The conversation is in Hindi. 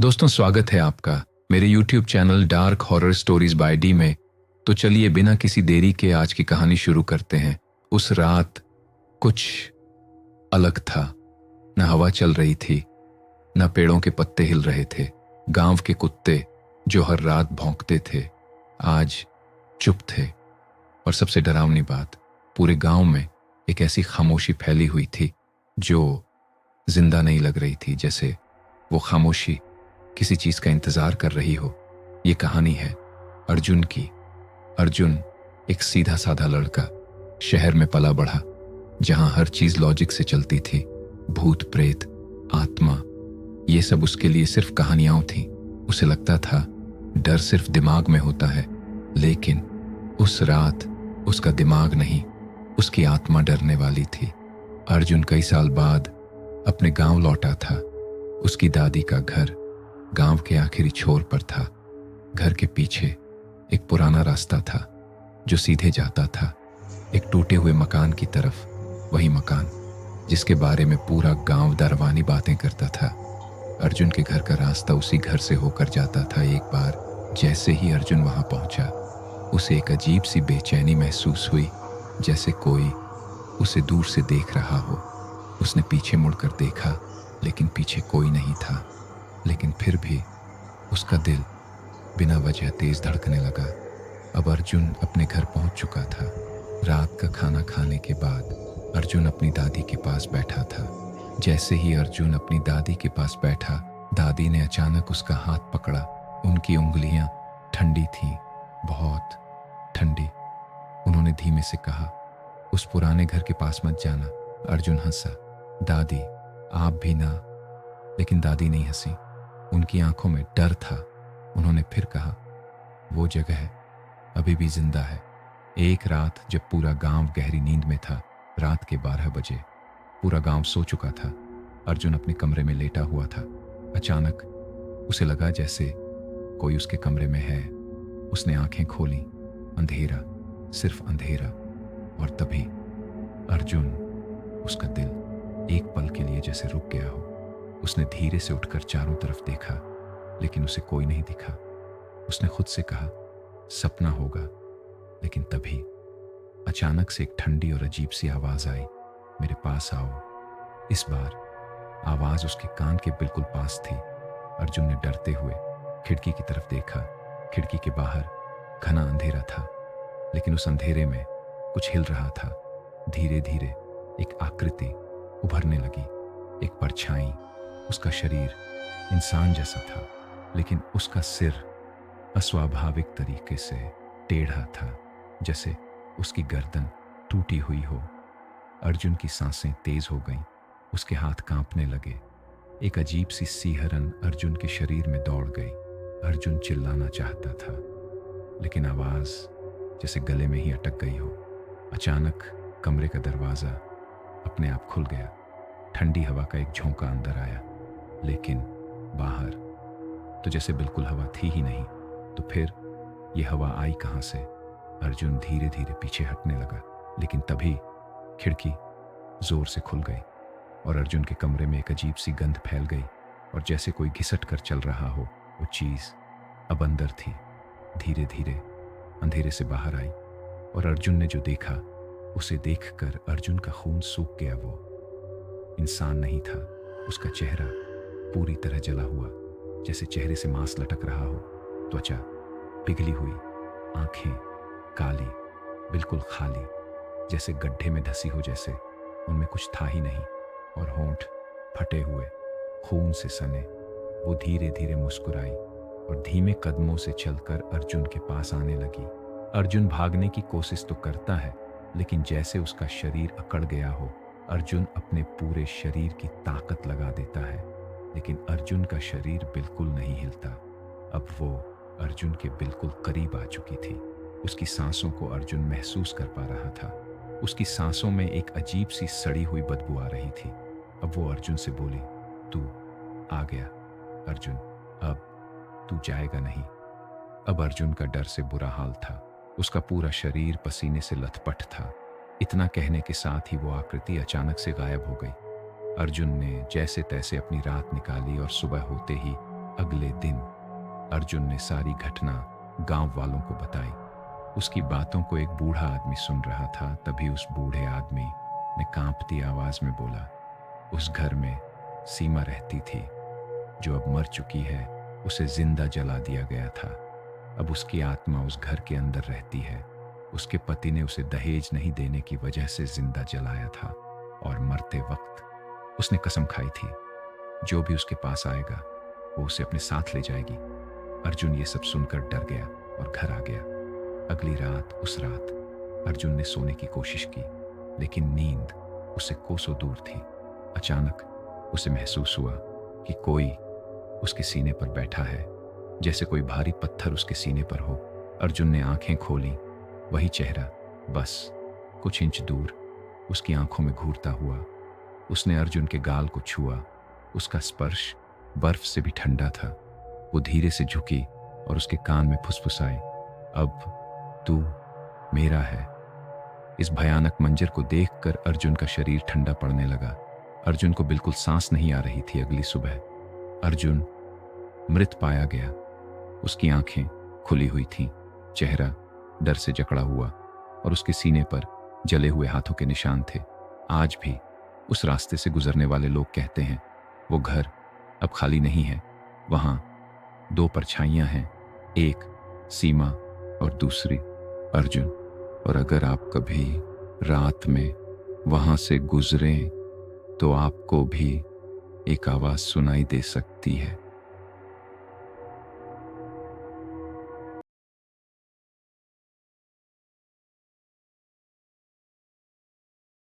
दोस्तों, स्वागत है आपका मेरे YouTube channel dark horror stories bye D में। तो चलिए बिना किसी देरी के आज की कहानी शुरू करते हैं। उस रात कुछ अलग था। न हवा चल रही थी, न पेड़ों के पत्ते हिल रहे थे। गांव के कुत्ते जो हर रात भौंकते थे आज चुप थे। और सबसे डरावनी बात, पूरे गांव में एक ऐसी खामोशी फैली हुई थी जो जिंदा नहीं लग रही थी, जैसे वो खामोशी किसी चीज का इंतजार कर रही हो। ये कहानी है अर्जुन की। अर्जुन एक सीधा साधा लड़का, शहर में पला बढ़ा, जहां हर चीज लॉजिक से चलती थी। भूत प्रेत, आत्मा, ये सब उसके लिए सिर्फ कहानियां थी। उसे लगता था डर सिर्फ दिमाग में होता है, लेकिन उस रात उसका दिमाग नहीं, उसकी आत्मा डरने वाली थी। अर्जुन कई साल बाद अपने गांव लौटा था। उसकी दादी का घर गांव के आखिरी छोर पर था। घर के पीछे एक पुराना रास्ता था जो सीधे जाता था एक टूटे हुए मकान की तरफ। वही मकान जिसके बारे में पूरा गांव दरवानी बातें करता था। अर्जुन के घर का रास्ता उसी घर से होकर जाता था। एक बार जैसे ही अर्जुन वहां पहुंचा, उसे एक अजीब सी बेचैनी महसूस हुई, जैसे कोई उसे दूर से देख रहा हो। उसने पीछे मुड़कर देखा, लेकिन पीछे कोई नहीं था। लेकिन फिर भी उसका दिल बिना वजह तेज धड़कने लगा। अब अर्जुन अपने घर पहुंच चुका था। रात का खाना खाने के बाद अर्जुन अपनी दादी के पास बैठा था। जैसे ही अर्जुन अपनी दादी के पास बैठा, दादी ने अचानक उसका हाथ पकड़ा। उनकी उंगलियां ठंडी थीं, बहुत ठंडी। उन्होंने धीमे से कहा, उस पुराने घर के पास मत जाना। अर्जुन हंसा, दादी आप भी ना। लेकिन दादी नहीं हंसी, उनकी आंखों में डर था। उन्होंने फिर कहा, वो जगह अभी भी जिंदा है। एक रात जब पूरा गांव गहरी नींद में था, रात के 12 बजे, पूरा गांव सो चुका था। अर्जुन अपने कमरे में लेटा हुआ था। अचानक उसे लगा जैसे कोई उसके कमरे में है। उसने आंखें खोली, अंधेरा, सिर्फ अंधेरा। और तभी अर्जुन, उसका दिल एक पल के लिए जैसे रुक गया हो। उसने धीरे से उठकर चारों तरफ देखा, लेकिन उसे कोई नहीं दिखा। उसने खुद से कहा, सपना होगा। लेकिन तभी अचानक से एक ठंडी और अजीब सी आवाज आई, मेरे पास आओ। इस बार आवाज उसके कान के बिल्कुल पास थी। अर्जुन ने डरते हुए खिड़की की तरफ देखा। खिड़की के बाहर घना अंधेरा था, लेकिन उस अंधेरे में कुछ हिल रहा था। धीरे धीरे एक आकृति उभरने लगी, एक परछाई। उसका शरीर इंसान जैसा था, लेकिन उसका सिर अस्वाभाविक तरीके से टेढ़ा था, जैसे उसकी गर्दन टूटी हुई हो। अर्जुन की सांसें तेज हो गईं, उसके हाथ कांपने लगे। एक अजीब सी सिहरन अर्जुन के शरीर में दौड़ गई। अर्जुन चिल्लाना चाहता था, लेकिन आवाज जैसे गले में ही अटक गई हो। अचानक कमरे का दरवाजा अपने आप खुल गया। ठंडी हवा का एक झोंका अंदर आया, लेकिन बाहर तो जैसे बिल्कुल हवा थी ही नहीं। तो फिर ये हवा आई कहां से? अर्जुन धीरे धीरे पीछे हटने लगा, लेकिन तभी खिड़की जोर से खुल गई और अर्जुन के कमरे में एक अजीब सी गंध फैल गई, और जैसे कोई घिसट कर चल रहा हो। वो चीज अब अंदर थी, धीरे धीरे अंधेरे से बाहर आई। और अर्जुन ने जो देखा, उसे देखकर अर्जुन का खून सूख गया। वो इंसान नहीं था, उसका चेहरा पूरी तरह जला हुआ, जैसे चेहरे से मांस लटक रहा हो। त्वचा पिघली हुई, आंखें काली, बिल्कुल खाली, जैसे गड्ढे में धसी हो, जैसे उनमें कुछ था ही नहीं। और होंठ फटे हुए, खून से सने। वो धीरे धीरे मुस्कुराई और धीमे कदमों से चलकर अर्जुन के पास आने लगी। अर्जुन भागने की कोशिश तो करता है, लेकिन जैसे उसका शरीर अकड़ गया हो। अर्जुन अपने पूरे शरीर की ताकत लगा देता है, लेकिन अर्जुन का शरीर बिल्कुल नहीं हिलता। अब वो अर्जुन के बिल्कुल करीब आ चुकी थी। उसकी सांसों को अर्जुन महसूस कर पा रहा था। उसकी सांसों में एक अजीब सी सड़ी हुई बदबू आ रही थी। अब वो अर्जुन से बोली, तू आ गया अर्जुन, अब तू जाएगा नहीं। अब अर्जुन का डर से बुरा हाल था। उसका पूरा शरीर पसीने से लथपथ था। इतना कहने के साथ ही वो आकृति अचानक से गायब हो गई। अर्जुन ने जैसे तैसे अपनी रात निकाली और सुबह होते ही अगले दिन अर्जुन ने सारी घटना गांव वालों को बताई। उसकी बातों को एक बूढ़ा आदमी सुन रहा था। तभी उस बूढ़े आदमी ने कांपती आवाज में बोला, उस घर में सीमा रहती थी जो अब मर चुकी है। उसे जिंदा जला दिया गया था। अब उसकी आत्मा उस घर के अंदर रहती है। उसके पति ने उसे दहेज नहीं देने की वजह से जिंदा जलाया था और मरते वक्त उसने कसम खाई थी, जो भी उसके पास आएगा वो उसे अपने साथ ले जाएगी। अर्जुन ये सब सुनकर डर गया और घर आ गया। अगली रात, उस रात अर्जुन ने सोने की कोशिश की, लेकिन नींद उससे कोसों दूर थी। अचानक उसे महसूस हुआ कि कोई उसके सीने पर बैठा है, जैसे कोई भारी पत्थर उसके सीने पर हो। अर्जुन ने आंखें खोली। वही चेहरा, बस कुछ इंच दूर, उसकी आंखों में घूरता हुआ। उसने अर्जुन के गाल को छुआ। उसका स्पर्श बर्फ से भी ठंडा था। वो धीरे से झुकी और उसके कान में फुसफुसाई, अब तू मेरा है। इस भयानक मंजर को देखकर अर्जुन का शरीर ठंडा पड़ने लगा। अर्जुन को बिल्कुल सांस नहीं आ रही थी। अगली सुबह अर्जुन मृत पाया गया। उसकी आंखें खुली हुई थीं, चेहरा डर से जकड़ा हुआ और उसके सीने पर जले हुए हाथों के निशान थे। आज भी उस रास्ते से गुजरने वाले लोग कहते हैं, वो घर अब खाली नहीं है। वहां दो परछाइयां हैं, एक सीमा और दूसरी अर्जुन। और अगर आप कभी रात में वहां से गुजरें तो आपको भी एक आवाज सुनाई दे सकती है।